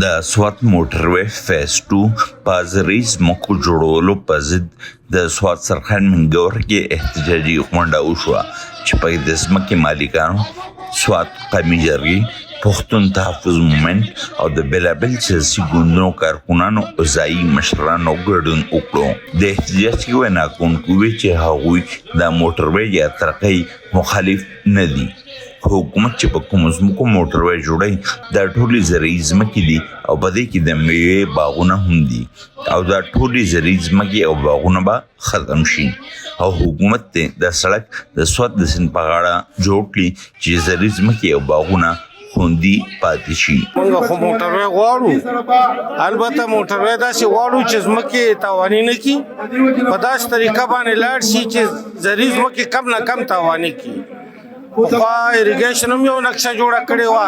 د سوات موټروې فیز 2 په زرهیز ځمکو جوړولو په ضد د سوات سرخان منګور کې احتجاجي غونډه وشوه چې په د ځمکې مالکانو سوات قومي جرګې پښتون تحفظ مومنټ او د بېلابېل سیاسي ګوندونو کارکونانو او ځایي مشرانو ګډون وکړو. د احتجاج کې وینا کوونکي وویل چې هغوی د موټروې یا ترقۍ مخالف نه دي. حکومت چې په کومو ځمکو موټروې جوړوي دا ټولې زرعي ځمکې دي او په دې کې د میوې باغونه هم دي او دا ټولې زرعي ځمکې او باغونه به ختم شي او حکومت د سړک د سوات د سیند په غاړه جوړ کړي چې زرعي ځمکې او باغونه خوندي پاتې شي. موږ خو موټروې غواړو، البته موټروې داسې غواړو چې ځمکې تاواني نه کړي، په داسې طریقه باندې لاړ شي چې زرعي ځمکې کم نه کم تاواني کړي. پخوا اریګیشن هم یو نقشه جوړه کړې وه،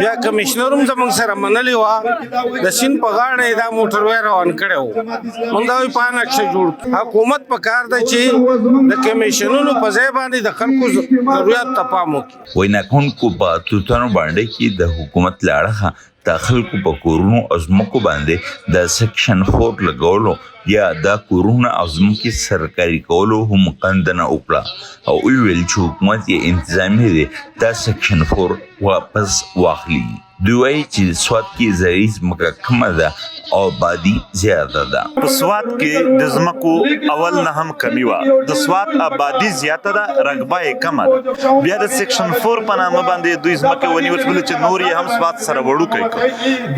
بیا کمیشنر هم زموږ سره منلې وه، د سیند په غاړه یې دا موټروې روان کړی و. موږ دا وایو په نقشه جوړ حکومت په کار ده چې د کمیشنونو په ځای باندې د خلکو ضرورت ته پام وکړي. وینا کوونکو په توتانو باندې کې د حکومت له اړخه د خلکو په کورونو او ځمکو باندې د سیکشن 4 لګولو یا د کورونو او ځمکې سرکاري کولو هم غندنه وکړه او ویل چې حکومت یې انتظامي دی دا سیکشن 4 واپس واخلي. دوی وایي چې سوات کې زرعي ځمکه کمه ده او آبادي زیاته ده. په سوات کې د ځمکو اول نه هم کمی وه، د سوات آبادي زیاته ده، رقبه یې کمه ده. بیا د سیکشن 4 په نامه باندې دوی ځمکې ونیول چې نور یې هم سوات سره وړوکی کړ.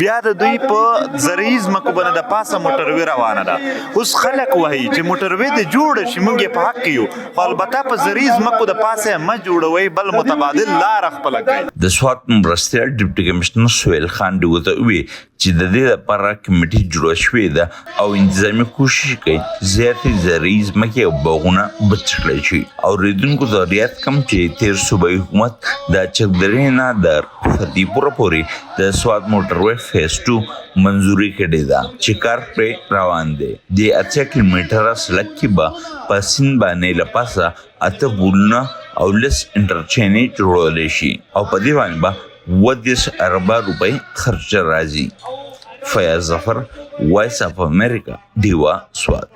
بیا د دوی په زرعي ځمکو باندې د پاسه موټروې روانه ده. اوس خلک وایي چې موټروې دې جوړه شي، موږ یې په حق کې یو، خو البته په زرعي ځمکو د پاسه یې مه جوړوئ، بل متبادل لاره خپله کړئ. د سوات مرستیال ډیپټي کمشنر سهیل خان ډیوته وویل چې د دې لپاره کمیټې جوړه شوې ده او انتظامي کوشش کوي زیاتې زرعي ځمکې او باغونه بچ کړی شي. اورېدونکو ته یاد کړم چې تېر صوبایي حکومت د چکدرې نه د فتحپوره پورې د سوات موټروې فیز 2 منظوري کړې ده چې کار پرې روان دی. د 8 کیلومتره سړک کې به په سیند باندې له پاسه 8 پلونه او 10 انټرچینج جوړولی شي او په دې باندې به 30 اربه روپۍ خرچ راځي. فیاض ظفر، وایس اف امریکا، ډیوا، سوات.